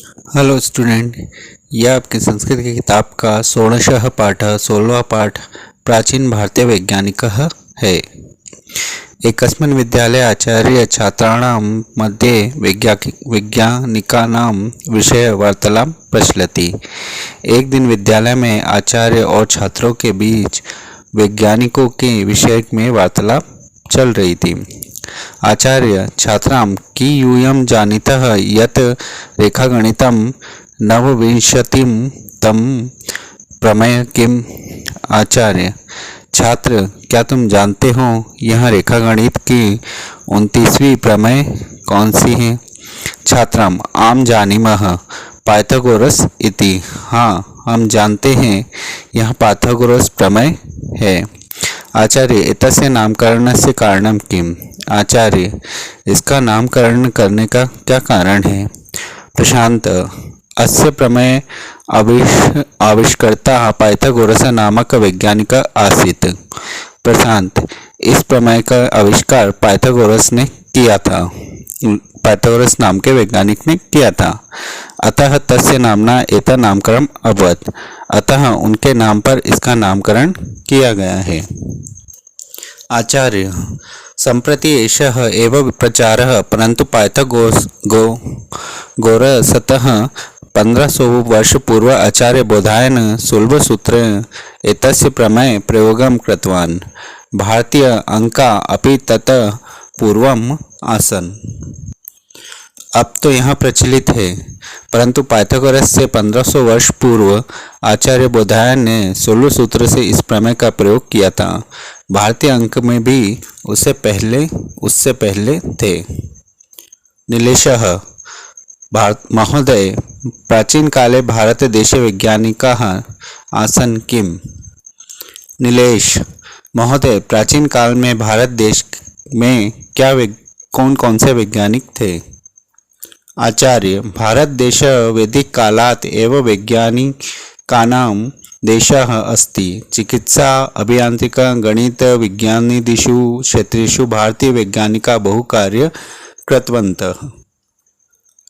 Hello student, यह आपकी संस्कृत की किताब का 16 पाठ 16वां पाठ प्राचीन भारतीय वैज्ञानिकः है। एकस्मिन् विद्यालये आचार्य छात्राणां मध्ये वैज्ञानिकानां विषय वार्तालाप प्रचलति। एक दिन विद्यालय में आचार्य और छात्रों के बीच वैज्ञानिकों के विषय में वार्तालाप चल रही थी। आचार्य छात्रां कि यूयं जानीतः यत् रेखागणितं नवविंशतिं तं प्रमेय किम। आचार्य छात्र, क्या तुम जानते हो यह रेखागणित की 29वीं प्रमेय कौन सी है? छात्रम आम जानीमः पाइथागोरस इति। हाँ, हम जानते हैं यह पाइथागोरस प्रमेय है। आचार्य एतस्य नामकरणस्य कारणं किम। आचार्य इसका नामकरण करने का क्या कारण है? प्रशांत अस्य प्रमेय आविष्कर्ता पाइथागोरस नामक वैज्ञानिक आसीत्। प्रशांत इस प्रमेय का आविष्कार पाइथागोरस ने किया था, पाइथागोरस नाम के वैज्ञानिक ने किया था। अतः तस्य नामना एतत् नामकरण अभवत्। अतः उनके नाम पर इसका नामकरण किया गया है। आचार्य सम्प्रति एषः एव प्रचारः, परन्तु पाइथागोरसतः 1500 वर्ष पूर्व आचार्य बोधायन सुलभसूत्र एतस्य प्रमेय प्रयोगं कृतवान्। भारतीय अंका अपि तत् पूर्वम् आसन्। अब तो यहाँ प्रचलित है, परंतु पाइथागोरस से 1500 वर्ष पूर्व आचार्य बोधायन ने सुलभसूत्र से इस प्रमेय का प्रयोग किया था। भारतीय अंक में भी उससे पहले थे। नीलेशः महोदय प्राचीन काले भारत देशे वैज्ञानिकाः आसन् किम। नीलेश महोदय प्राचीन काल में भारत देश में कौन कौन से वैज्ञानिक थे? आचार्य भारत देश वैदिक कालात् एव वैज्ञानिकानां देशः अस्ति। चिकित्सा, अभियांत्रिका, गणित, विज्ञानादिषु क्षेत्रेषु भारतीय वैज्ञानिकाः बहु कार्य कृतवन्तः।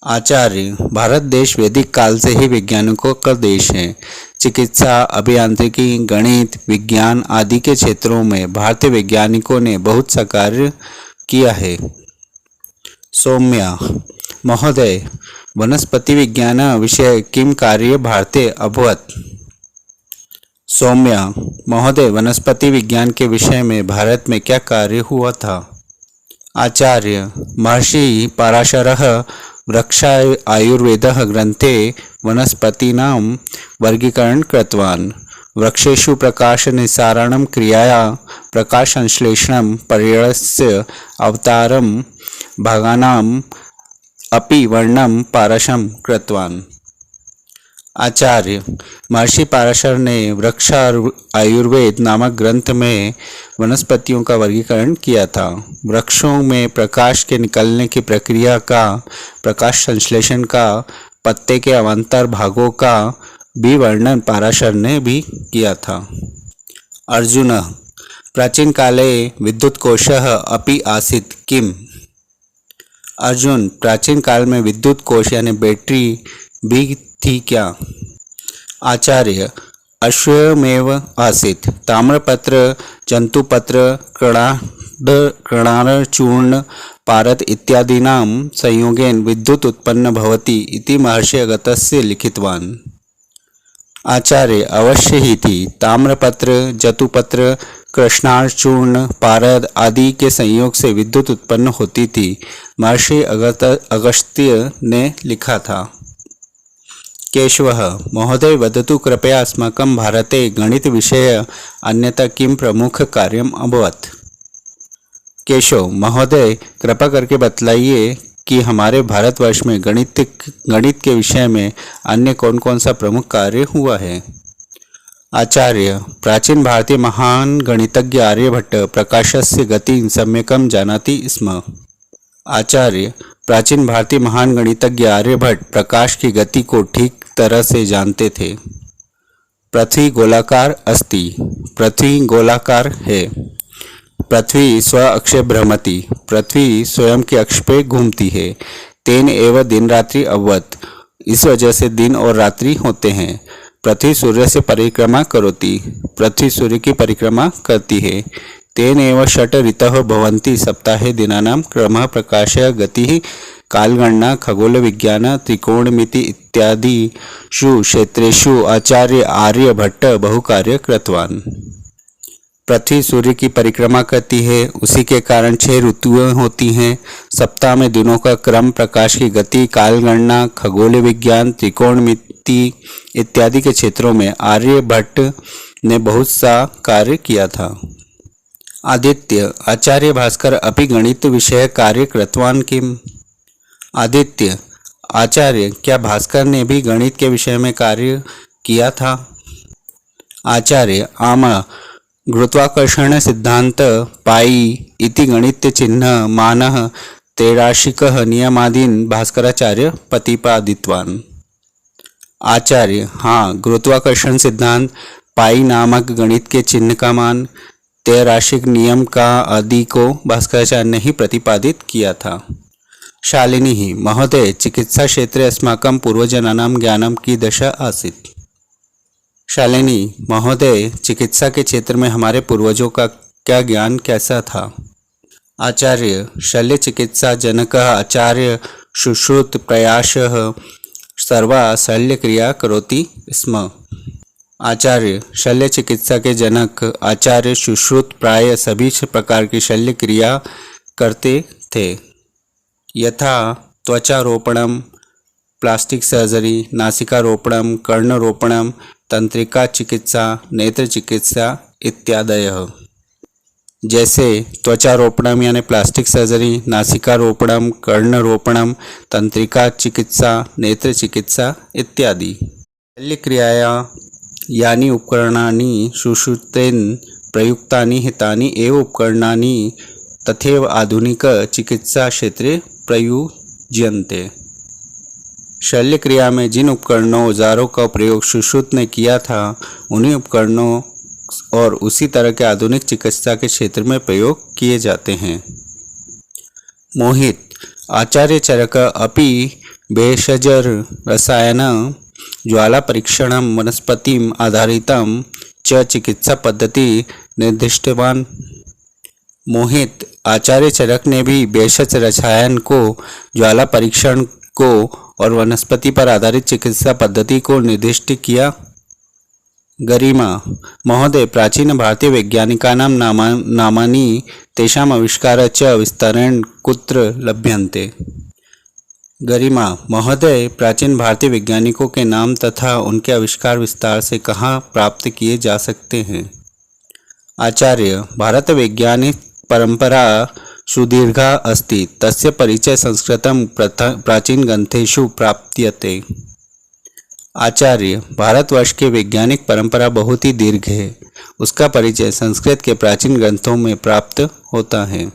आचार्य भारत देश वैदिक काल से ही वैज्ञानिकों का देश है। चिकित्सा, अभियांत्रिकी, गणित, विज्ञान आदि के क्षेत्रों में भारतीय वैज्ञानिकों ने बहुत सा कार्य किया है। सौम्या महोदय वनस्पति विज्ञान विषय किम कार्य भारते अभवत्। सौम्या महोदय वनस्पति विज्ञान के विषय में भारत में क्या कार्य हुआ था? आचार्य महर्षि पराशरः वृक्षायुर्वेदः ग्रंथे वनस्पतीनां वर्गीकरण कृतवान्। वृक्षेषु प्रकाश निस्सारणं क्रियाया प्रकाशसंश्लेषणं पर्यायस्य अवतारं भागानां अपि वर्णन पाराशरं कृतवान्। आचार्य महर्षि पराशर ने वृक्ष आयुर्वेद नामक ग्रंथ में वनस्पतियों का वर्गीकरण किया था। वृक्षों में प्रकाश के निकलने की प्रक्रिया का, प्रकाश संश्लेषण का, पत्ते के अवान्तर भागों का भी वर्णन पराशर ने भी किया था। अर्जुन प्राचीन काले विद्युत कोशः अपि आसीत् किम। अर्जुन प्राचीन काल में विद्युत कोश यानी बैटरी भी थी क्या? आचार्य अश्वमेव आसीत्। ताम्रपत्र, जंतुपत्र, कृणारचूर्ण, पारद इत्यादीनां संयोगेन विद्युत उत्पन्न भवति इति महर्षि अगस्त्यस्य लिखितवान्। आचार्य अवश्य ही थी। ताम्रपत्र, जंतुपत्र, कृष्णार्चूर्ण, पारद आदि के संयोग से विद्युत उत्पन्न होती थी। महर्षि अगस्त्य ने लिखा था। केशवः महोदय वदतु कृपया अस्माकं भारते गणित विषय अन्यथा किम प्रमुख कार्यम अभवत्। केशव महोदय कृपा करके बतलाइए कि हमारे भारतवर्ष में गणित के विषय में अन्य कौन कौन सा प्रमुख कार्य हुआ है। आचार्य प्राचीन भारतीय महान गणितज्ञ आर्यभट्ट प्रकाशस्य गतिं सम्यकं जानाति स्म। आचार्य प्राचीन भारतीय महान गणितज्ञ आर्यभट्ट प्रकाश की गति को ठीक तरह से जानते थे। पृथ्वी गोलाकार अस्ति। पृथ्वी गोलाकार है। पृथ्वी स्व अक्षे भ्रमति। पृथ्वी स्वयं के अक्ष पे घूमती है। तेन एव दिन रात्रि अभवत्। इस वजह से दिन और रात्रि होते हैं। पृथ्वी सूर्य से परिक्रमा करोति, पृथ्वी सूर्य की परिक्रमा करती है। तेन एव षट् ऋतः भवन्ति सप्ताहे दिनानां क्रमः प्रकाशः गतिः कालगणना खगोल विज्ञान त्रिकोणमिति इत्यादिषु क्षेत्रेषु आचार्य आर्यभट्ट बहुकार्य कृतवान्। पृथ्वी सूर्य की परिक्रमा करती है, उसी के कारण 6 ऋतुएं होती हैं। सप्ताह में दिनों का क्रम, प्रकाश की गति, कालगणना, खगोल विज्ञान, त्रिकोणमिति इत्यादि के क्षेत्रों में आर्यभट्ट ने बहुत सा कार्य किया था। आदित्य आचार्य भास्कर अपि गणित विषय कार्य कृतवान् किम। आदित्य आचार्य क्या भास्कर ने भी गणित के विषय में कार्य किया था। आचार्य आमा गुरुत्वाकर्षण सिद्धांत पाई इति गणित चिन्ह मानः त्रैराशिकः नियमादीन भास्कराचार्य प्रतिपादितवान्। आचार्य हाँ, गुरुत्वाकर्षण सिद्धांत पाई नामक गणित के चिन्ह का मान त्रैराशिक नियम का आदि को भास्कराचार्य ने ही प्रतिपादित किया था। शालिनी ही महोदय चिकित्सा क्षेत्रे अस्माकं पूर्वजनानां ज्ञानम की दशा आसीत्। शालिनी महोदय चिकित्सा के क्षेत्र में हमारे पूर्वजों का क्या ज्ञान कैसा था। आचार्य शल्य चिकित्सा जनकः आचार्य शुश्रुत प्रयासः सर्वा शल्य क्रिया करोति स्म। आचार्य शल्य चिकित्सा के जनक आचार्य सुश्रुत प्राय सभी प्रकार की शल्य क्रिया करते थे। यथा त्वचारोपणम, प्लास्टिक सर्जरी, नासिकारोपणम, कर्णरोपणम, तंत्रिका चिकित्सा, नेत्र चिकित्सा इत्यादयः। जैसे त्वचारोपणम यानी प्लास्टिक सर्जरी, नासिकारोपणम, कर्णरोपणम, तंत्रिका चिकित्सा, नेत्र चिकित्सा इत्यादि। शल्य क्रियाया यानी उपकरणानि सुश्रुतेन प्रयुक्तानि हितानि एव उपकरणानि तथैव आधुनिक चिकित्सा क्षेत्रे प्रयुज्यन्ते। शल्य क्रिया में जिन उपकरणों औजारों का प्रयोग सुश्रुत ने किया था, उन्हीं उपकरणों और उसी तरह के आधुनिक चिकित्सा के क्षेत्र में प्रयोग किए जाते हैं। मोहित आचार्य चरक अपि भेषज रसायन ज्वाला परीक्षण वनस्पतिम आधारितम च चिकित्सा पद्धति निर्दिष्टवान। मोहित आचार्य चरक ने भी भेषज रसायन को, ज्वाला परीक्षण को और वनस्पति पर आधारित चिकित्सा पद्धति को निर्दिष्ट किया। गरिमा महोदय प्राचीन भारतीय वैज्ञानिकानां नामानि तेषाम् आविष्कार च विस्तरेण कुत्र लभ्यन्ते। गरिमा महोदय प्राचीन भारतीय वैज्ञानिकों के नाम तथा उनके आविष्कार विस्तार से कहाँ प्राप्त किए जा सकते हैं। आचार्य भारत वैज्ञानिक परंपरा सुदीर्घा अस्ति, तस्य परिचय संस्कृतं प्राचीन ग्रंथेषु प्राप्यते। आचार्य भारतवर्ष के वैज्ञानिक परंपरा बहुत ही दीर्घ है, उसका परिचय संस्कृत के प्राचीन ग्रंथों में प्राप्त होता है।